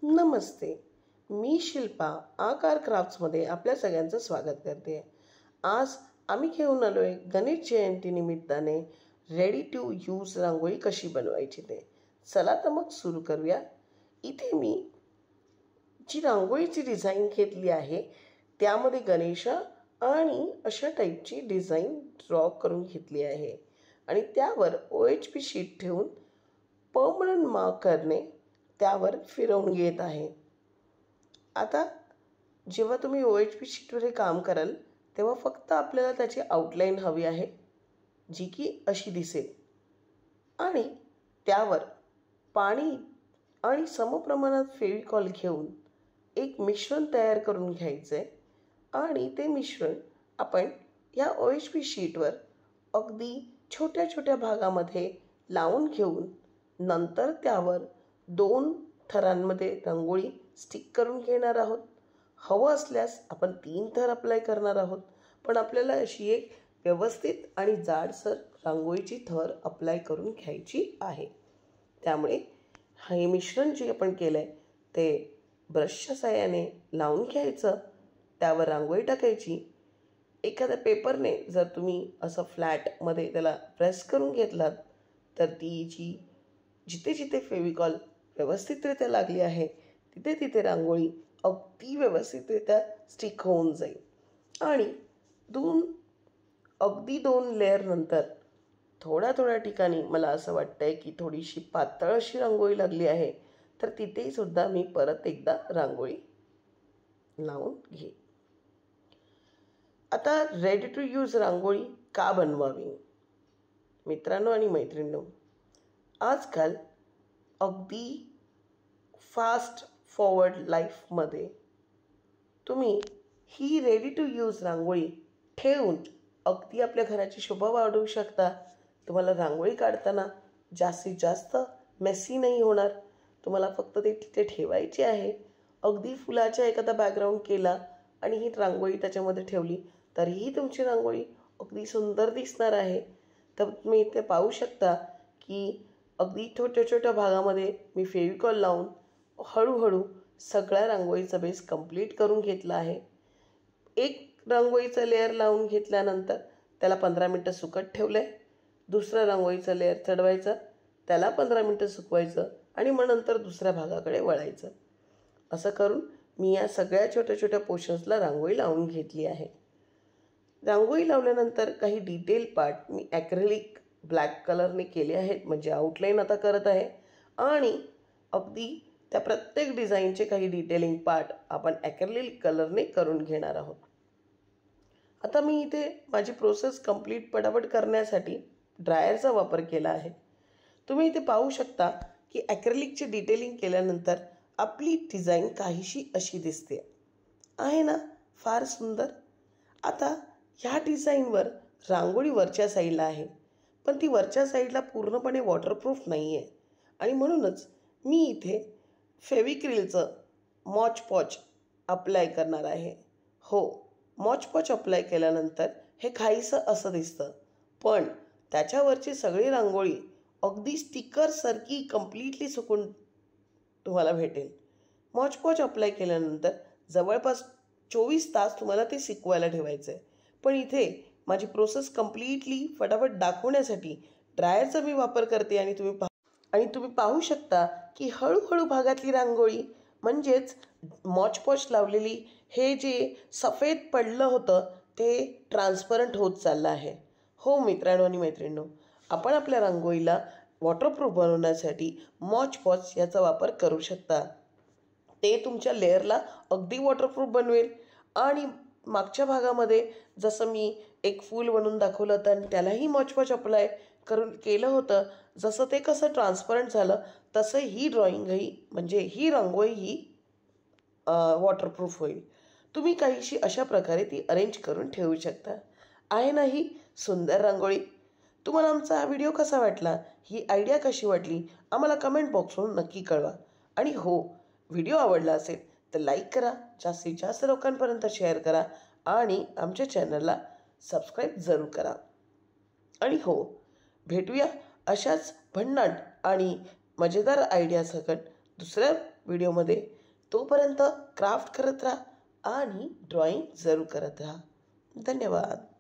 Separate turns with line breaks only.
नमस्ते. मी शिल्पा आकार क्राफ्ट्समध्ये आपल्या सगळ्यांचं स्वागत करते. आज आम्ही घेऊन आलो आहे गणेश जयंती निमित्ताने रेडी टू यूज रांगोळी कशी बनवायची ते. चला तर मग सुरू करूया. इथे मी जी रांगोळीची डिझाईन घेतली आहे त्यामध्ये गणेश आणि अशा टाईपची डिझाईन ड्रॉ करून घेतली आहे आणि त्यावर OHP शीट ठेवून परमनंट मार्करने त्यावर फिरवून घेत आहे. आता जेव्हा तुम्ही OHP शीटवर हे काम कराल तेव्हा फक्त आपल्याला त्याची आउटलाईन हवी आहे, जी की अशी दिसेल. आणि त्यावर पाणी आणि समप्रमाणात फेविकॉल घेऊन एक मिश्रण तयार करून घ्यायचं आहे आणि ते मिश्रण आपण या OHP शीटवर अगदी छोट्या छोट्या भागामध्ये लावून घेऊन नंतर त्यावर 2 थरांमध्ये रांगोळी स्टिक करून घेणार आहोत. हवं असल्यास आपण 3 थर अप्लाय करणार आहोत, पण आपल्याला अशी एक व्यवस्थित आणि जाडसर रांगोळीची थर अप्लाय करून घ्यायची आहे. त्यामुळे हे मिश्रण जे आपण केलं आहे ते ब्रशच्या साहाय्याने लावून घ्यायचं, त्यावर रांगोळी टाकायची. एखाद्या पेपरने जर तुम्ही असं फ्लॅटमध्ये त्याला प्रेस करून घेतलात तर ती जिथे जिथे फेविकॉल व्यवस्थितरित्या लागली आहे तिथे तिथे रांगोळी अगदी व्यवस्थितरित्या स्टिक होऊन जाईल. आणि अगदी 2 लेअर नंतर थोड्या थोड्या ठिकाणी मला असं वाटतं आहे की थोडीशी पातळ अशी रांगोळी लागली आहे, तर तिथेही सुद्धा मी परत एकदा रांगोळी लावून घे. आता रेडी टू यूज रांगोळी का बनवावी? मित्रांनो आणि मैत्रिणींनो, आजकाल अगदी फास्ट फॉरवर्ड लाईफमध्ये तुम्ही ही रेडी टू यूज रांगोळी ठेवून अगदी आपल्या घराची शोभा वाढवू शकता. तुम्हाला रांगोळी काढताना जास्तीत जास्त मेसी नाही होणार. तुम्हाला फक्त ते तिथे ठेवायची आहे. अगदी फुलाचा एखादा बॅकग्राऊंड केला आणि ही रांगोळी त्याच्यामध्ये ठेवली तरीही तुमची रांगोळी अगदी सुंदर दिसणार आहे. तर तुम्ही इथे पाहू शकता की अगदी छोट्या छोट्या भागामध्ये मी फेविकॉल लावून हळूहळू सगळ्या रांगोळीचा बेस कंप्लीट करून घेतला आहे. एक रांगोळीचा लेअर लावून घेतल्यानंतर त्याला 15 मिनटं सुकत ठेवलं आहे. दुसरा रांगोळीचा लेअर चढवायचा, त्याला 15 मिनटं सुकवायचं आणि मग नंतर दुसऱ्या भागाकडे वळायचं. असं करून मी या सगळ्या छोट्या छोट्या पोर्शन्सला रांगोळी लावून घेतली आहे. रांगोळी लावल्यानंतर काही डिटेल पार्ट मी ॲक्रेलिक ब्लॅक कलरने केले आहेत, म्हणजे आउटलाईन आता करत आहे. आणि अगदी त्या प्रत्येक डिझाईनचे काही डिटेलिंग पार्ट आपण ॲक्रेलिक कलरने करून घेणार आहोत. आता मी इथे माझी प्रोसेस कंप्लीट पटापट करण्यासाठी ड्रायरचा वापर केला आहे. तुम्ही इथे पाहू शकता की ॲक्रेलिकचे डिटेलिंग केल्यानंतर आपली डिझाईन काहीशी अशी दिसते आहे ना, फार सुंदर. आता ह्या डिझाईनवर रांगोळी वरच्या साईडला आहे, पण ती वरच्या साईडला पूर्णपणे वॉटरप्रूफ नाही आहे आणि म्हणूनच मी इथे फेविक्रिलचं मॉच पॉच अप्लाय करणार आहे. हो, मॉच पॉच अप्लाय केल्यानंतर हे काहीसं असं दिसतं, पण त्याच्यावरची सगळी रांगोळी अगदी स्टिकरसारखी कम्प्लिटली सुकून तुम्हाला भेटेल. मॉच पॉच अप्लाय केल्यानंतर जवळपास 24 तास तुम्हाला ते सुकवायला ठेवायचं आहे. पण इथे माझी प्रोसेस कम्प्लिटली फटाफट दाखवण्यासाठी ड्रायरचा मी वापर करते आणि तुम्ही पाहू शकता की हळूहळू भागातली रांगोळी म्हणजेच मॉच पॉच लावलेली हे जे सफेद पडलं होतं ते ट्रान्सपरंट होत चाललं आहे. हो मित्रांनो आणि मैत्रिणींनो, आपण आपल्या रांगोळीला वॉटरप्रूफ बनवण्यासाठी मॉच पॉच याचा वापर करू शकता. ते तुमच्या लेअरला अगदी वॉटरप्रूफ बनवेल. आणि मागच्या भागामध्ये जसं मी एक फूल बनवून दाखवलं होतं आणि त्यालाही मॉच पॉच अप्लाय केलं होतं, जसं ते कसं ट्रान्सपरंट झालं तसं ही ड्रॉइंगही म्हणजे ही रांगोळीही वॉटरप्रूफ होईल. तुम्ही काहीशी अशा प्रकारे ती अरेंज करून ठेवू शकता. आहे ना ही सुंदर रांगोळी? तुम्हाला आमचा हा व्हिडिओ कसा वाटला, ही आयडिया कशी वाटली, आम्हाला कमेंट बॉक्सवरून नक्की कळवा. आणि हो, व्हिडिओ आवडला असेल तर लाईक करा, जास्तीत जास्त लोकांपर्यंत शेअर करा आणि आमच्या चॅनलला सबस्क्राईब जरूर करा. आणि हो, भेटूया अशाच भन्नाट आणि मजेदार आयडियासकट दुसऱ्या व्हिडिओमध्ये. तोपर्यंत क्राफ्ट करत राहा आणि ड्रॉइंग जरूर करत राहा. धन्यवाद.